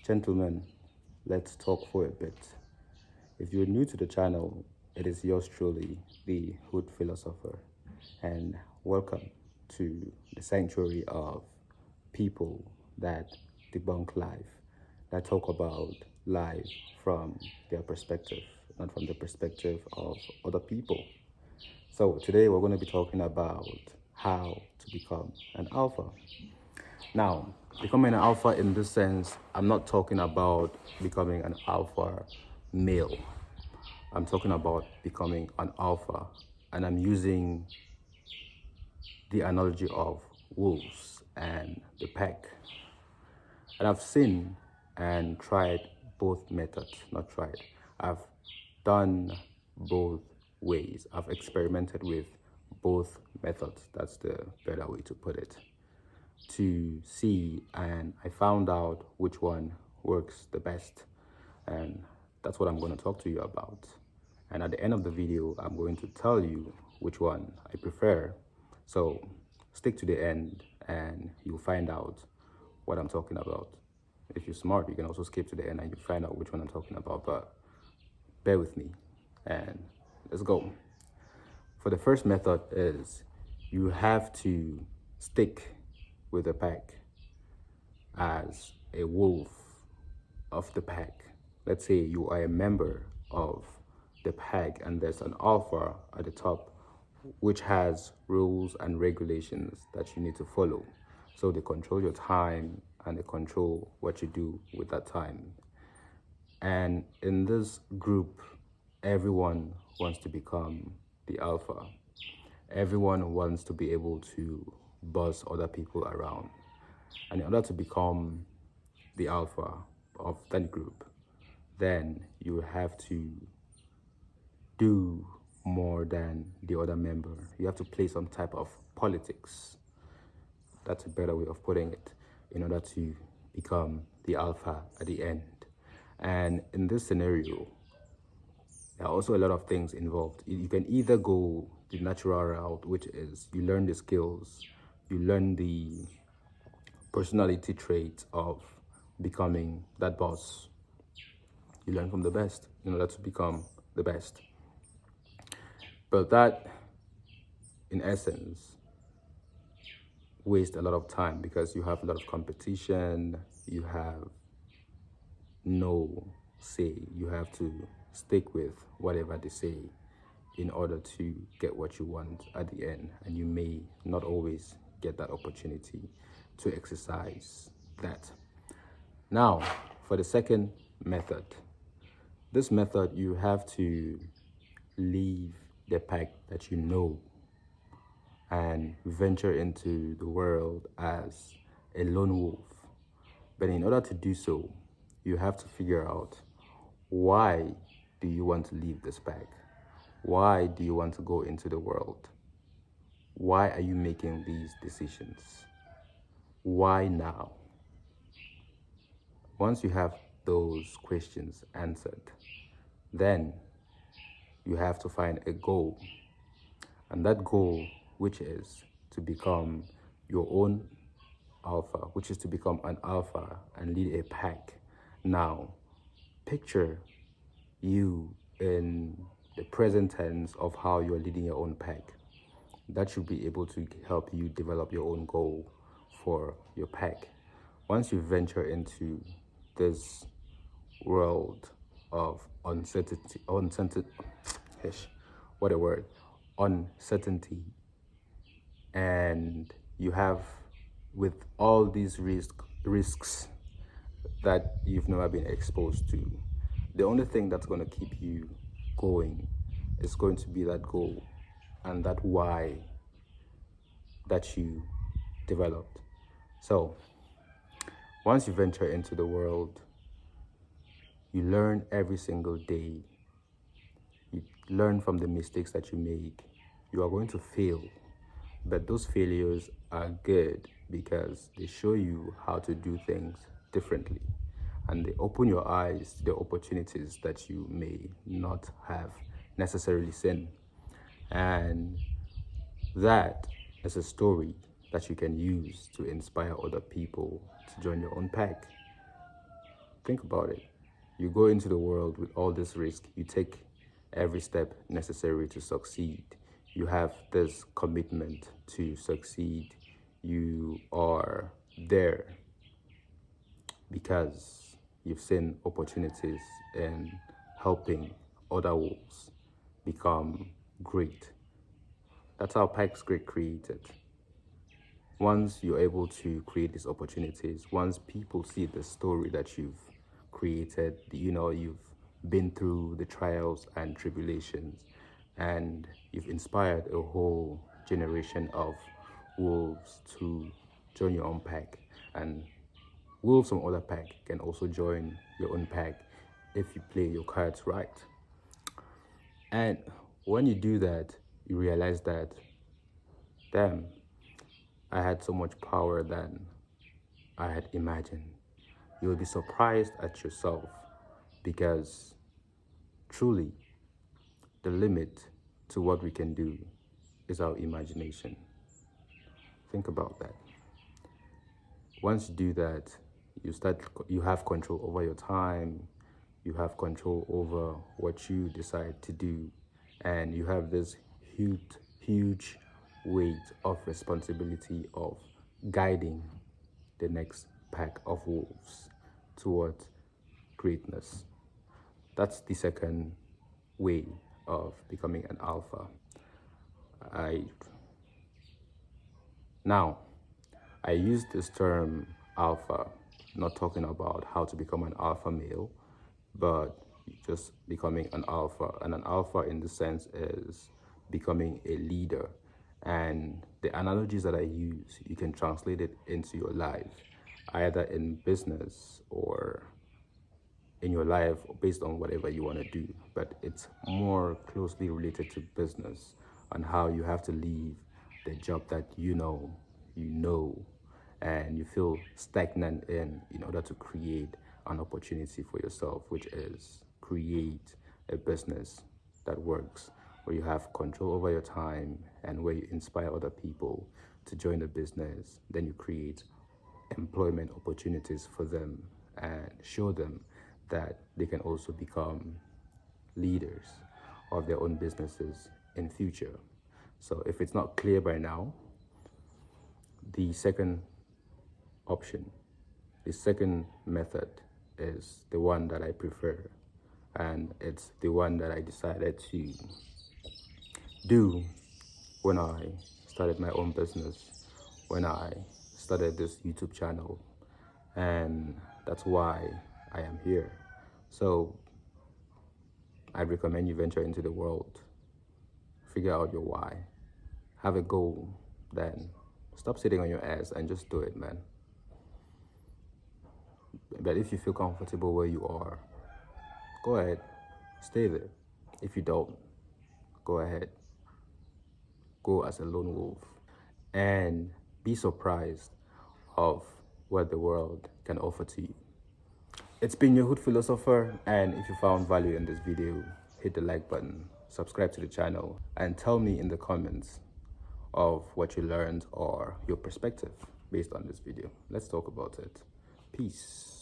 Gentlemen, let's talk for a bit. If you're new to the channel, it is yours truly, the Hood Philosopher, and welcome to the sanctuary of people that debunk life, that talk about life from their perspective, not from the perspective of other people. So today we're going to be talking about how to become an alpha. Now, becoming an alpha in this sense, I'm not talking about becoming an alpha male. I'm talking about becoming an alpha, and I'm using the analogy of wolves and the pack. And I've seen and tried both methods, not tried. I've done both ways. I've experimented with both methods. That's the better way to put it. To see, and I found out which one works the best, and that's what I'm going to talk to you about. And at the end of the video, I'm going to tell you which one I prefer. So stick to the end and you'll find out what I'm talking about. If you're smart, you can also skip to the end and you'll find out which one I'm talking about, but bear with me and let's go. For the first method is you have to stick with the pack as a wolf of the pack. Let's say you are a member of the pack and there's an alpha at the top which has rules and regulations that you need to follow. So they control your time and they control what you do with that time. And in this group, everyone wants to become the alpha. Everyone wants to be able to boss other people around. And in order to become the alpha of that group, then you have to do more than the other member. You have to play some type of politics. That's a better way of putting it, in order to become the alpha at the end. And in this scenario, there are also a lot of things involved. You can either go the natural route, which is you learn the skills, you learn the personality traits of becoming that boss. You learn from the best in order to become the best. But that, in essence, wastes a lot of time because you have a lot of competition, you have no say, you have to stick with whatever they say in order to get what you want at the end, and you may not always get that opportunity to exercise that. Now, for the second method, this method you have to leave the pack that you know and venture into the world as a lone wolf. But in order to do so, you have to figure out, why do you want to leave this pack? Why do you want to go into the world? Why are you making these decisions? Why now? Once you have those questions answered, then you have to find a goal. And that goal, which is to become your own alpha, which is to become an alpha and lead a pack. Now, picture you in the present tense of how you're leading your own pack. That should be able to help you develop your own goal for your pack. Once you venture into this world of uncertainty, uncertainty, and you have, with all these risks that you've never been exposed to, the only thing that's going to keep you going is going to be that goal and that why that you developed. So once you venture into the world, you learn every single day. You learn from the mistakes that you make. You are going to fail, but those failures are good because they show you how to do things differently, and they open your eyes to the opportunities that you may not have necessarily seen. And that is a story that you can use to inspire other people to join your own pack. think about it. You go into the world with all this risk. You take every step necessary to succeed. You have this commitment to succeed. You are there because you've seen opportunities in helping other wolves become great. That's how Pikes get created. Once you're able to create these opportunities, once people see the story that you've created, you've been through the trials and tribulations, and you've inspired a whole generation of wolves to join your own pack, and wolves from other pack can also join your own pack if you play your cards right. And when you do that, you realize that, damn, I had so much power than I had imagined. You'll be surprised at yourself because truly the limit to what we can do is our imagination. Think about that. Once you do that, you have control over your time, you have control over what you decide to do, and you have this huge weight of responsibility of guiding the next pack of wolves towards greatness. That's the second way of becoming an alpha. I use this term alpha, not talking about how to become an alpha male, but just becoming an alpha. And an alpha in the sense is becoming a leader. And the analogies that I use, you can translate it into your life, either in business or in your life based on whatever you want to do. But it's more closely related to business and how you have to leave the job that you know, and you feel stagnant in order to create an opportunity for yourself, which is create a business that works, where you have control over your time and where you inspire other people to join the business. Then you create employment opportunities for them and show them that they can also become leaders of their own businesses in future. So if it's not clear by now, the second option, the second method is the one that I prefer, and it's the one that I decided to do when I started my own business, when I started this YouTube channel, and that's why I am here. So I recommend you venture into the world, figure out your why, have a goal, then stop sitting on your ass and just do it, man. But if you feel comfortable where you are, go ahead, stay there. If you don't, go ahead, go as a lone wolf and be surprised of what the world can offer to you. It's been your Hood Philosopher, and if you found value in this video, hit the like button, subscribe to the channel, and tell me in the comments of what you learned or your perspective based on this video. Let's talk about it. Peace.